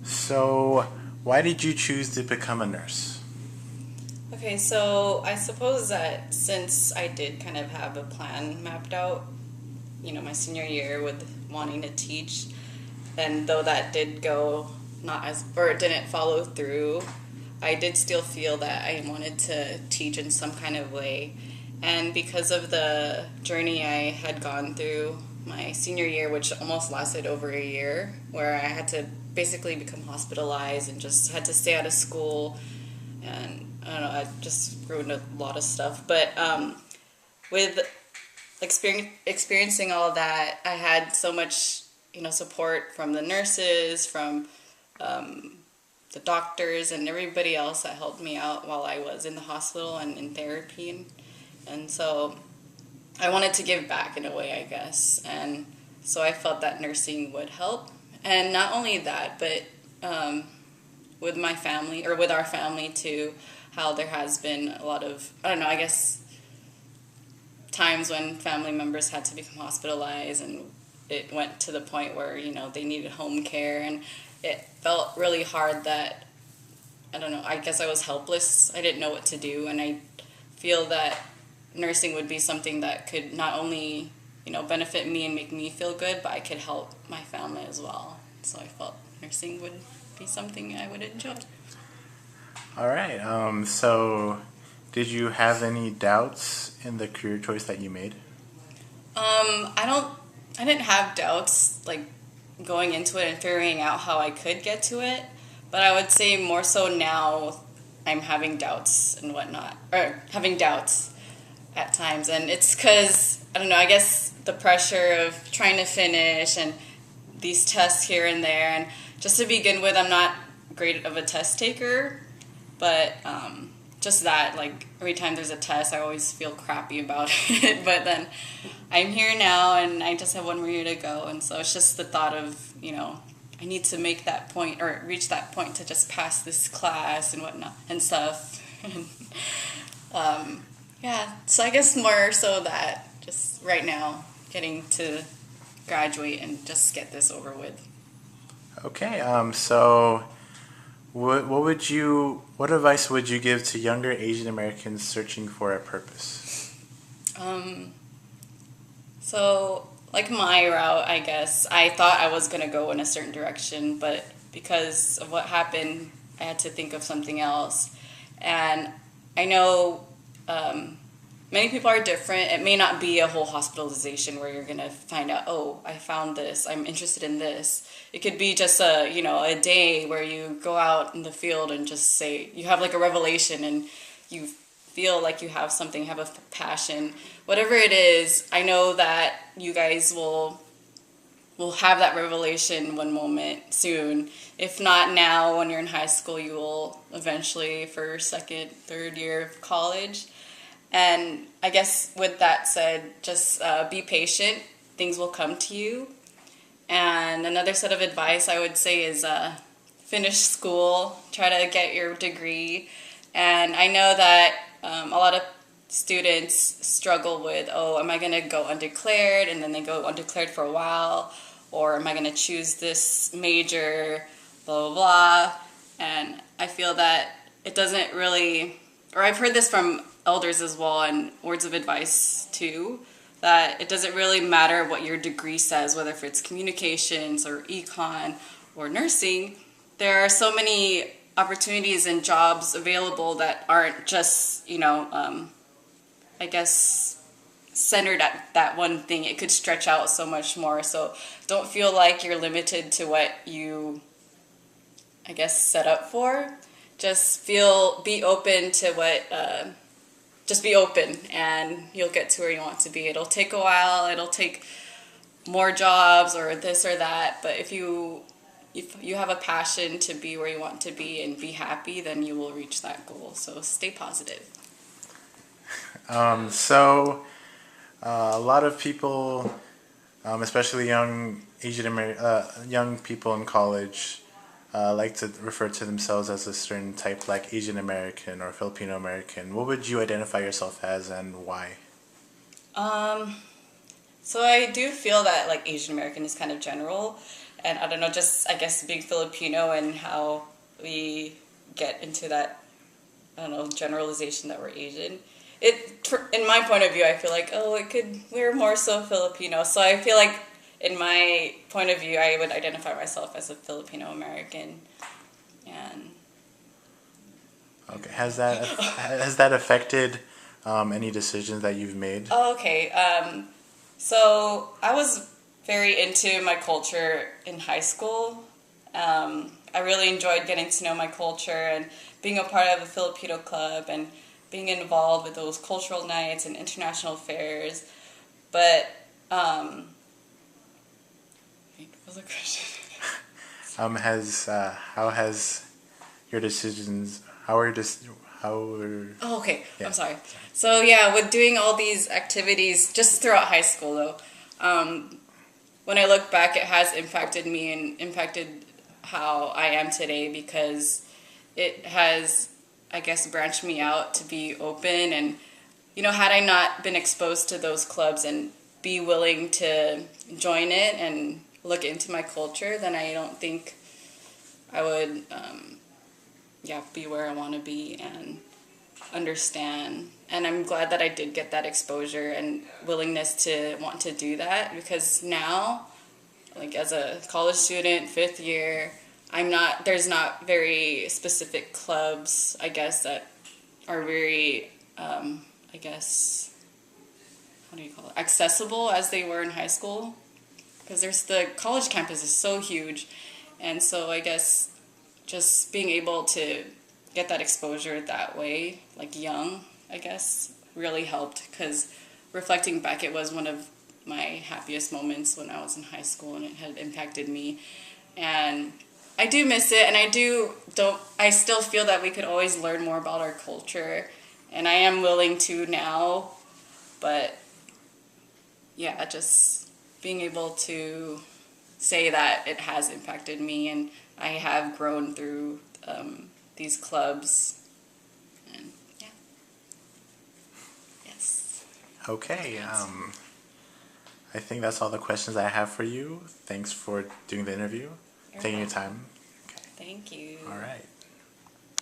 So, why did you choose to become a nurse? Okay, so I suppose that since I did kind of have a plan mapped out, my senior year with wanting to teach, and though that did go not as, or it didn't follow through, I did still feel that I wanted to teach in some kind of way. And because of the journey I had gone through my senior year, which almost lasted over a year, where I had to basically become hospitalized and just had to stay out of school, and I don't know, I just ruined a lot of stuff. But with experiencing all that, I had so much, support from the nurses, from the doctors, and everybody else that helped me out while I was in the hospital and in therapy. And so I wanted to give back in a way, I guess. And so I felt that nursing would help. And not only that, but with my family, or with our family too, how there has been a lot of, I don't know, I guess times when family members had to become hospitalized, and it went to the point where, they needed home care, and it felt really hard that, I don't know, I guess I was helpless. I didn't know what to do, and I feel that nursing would be something that could not only, benefit me and make me feel good, but I could help my family as well. So I felt nursing would be something I would enjoy. All right. So, did you have any doubts in the career choice that you made? I didn't have doubts like going into it and figuring out how I could get to it, but I would say more so now I'm having doubts and whatnot, or having doubts at times, and it's because, I don't know, I guess the pressure of trying to finish and these tests here and there, and just to begin with, I'm not great of a test taker, but just that, like, every time there's a test, I always feel crappy about it. But then I'm here now, and I just have one more year to go, and so it's just the thought of, I need to make that point, or reach that point to just pass this class and whatnot and stuff. Yeah, so I guess more so that just right now getting to graduate and just get this over with. Okay. So, what advice would you give to younger Asian Americans searching for a purpose? Um, so, like my route, I guess, I thought I was going to go in a certain direction, but because of what happened, I had to think of something else. And I know many people are different. It may not be a whole hospitalization where you're going to find out, oh, I found this, I'm interested in this. It could be just a day where you go out in the field and just say, you have like a revelation, and you feel like you have something, have a passion. Whatever it is, I know that you guys will have that revelation one moment soon. If not now, when you're in high school, you will eventually for second, third year of college. And I guess with that said, just be patient. Things will come to you. And another set of advice I would say is finish school, try to get your degree. And I know that a lot of students struggle with, oh, am I going to go undeclared? And then they go undeclared for a while. Or am I going to choose this major, blah, blah, blah. And I feel that it doesn't really, or I've heard this from elders as well, and words of advice too, that it doesn't really matter what your degree says, whether if it's communications or econ or nursing. There are so many opportunities and jobs available that aren't just, I guess, centered at that one thing. It could stretch out so much more. So don't feel like you're limited to what you, I guess, set up for. Just be open to just be open, and you'll get to where you want to be. It'll take a while, it'll take more jobs or this or that, but if you have a passion to be where you want to be and be happy, then you will reach that goal. So stay positive. A lot of people, especially young people in college, like to refer to themselves as a certain type, like Asian American or Filipino American. What would you identify yourself as, and why? So I do feel that like Asian American is kind of general. And I don't know, just I guess being Filipino and how we get into that, I don't know, generalization that we're Asian. In my point of view, I feel like, we're more so Filipino. So I feel like, in my point of view, I would identify myself as a Filipino American. And Okay. Has that affected any decisions that you've made? oh, okay. So I was very into my culture in high school. I really enjoyed getting to know my culture and being a part of a Filipino club and being involved with those cultural nights and international fairs. But wait, what was the question? How has your decisions? How are Oh, okay. Yeah. I'm sorry. So yeah, with doing all these activities just throughout high school, though, when I look back, it has impacted me and impacted how I am today because it has, I guess, branched me out to be open. And had I not been exposed to those clubs and be willing to join it and look into my culture, then I don't think I would, be where I want to be and understand. And I'm glad that I did get that exposure and willingness to want to do that, because now, like as a college student, 5th year, there's not very specific clubs, I guess, that are very, I guess, how do you call it, accessible as they were in high school. Because the college campus is so huge. And so I guess just being able to get that exposure that way, like young, I guess, really helped. Because reflecting back, it was one of my happiest moments when I was in high school, and it had impacted me. And I do miss it, and I still feel that we could always learn more about our culture, and I am willing to now, but yeah, just being able to say that it has impacted me, and I have grown through these clubs, and yeah, yes. Okay. I think that's all the questions I have for you. Thanks for doing the interview. You're Taking your welcome. time. Okay. Thank you. All right.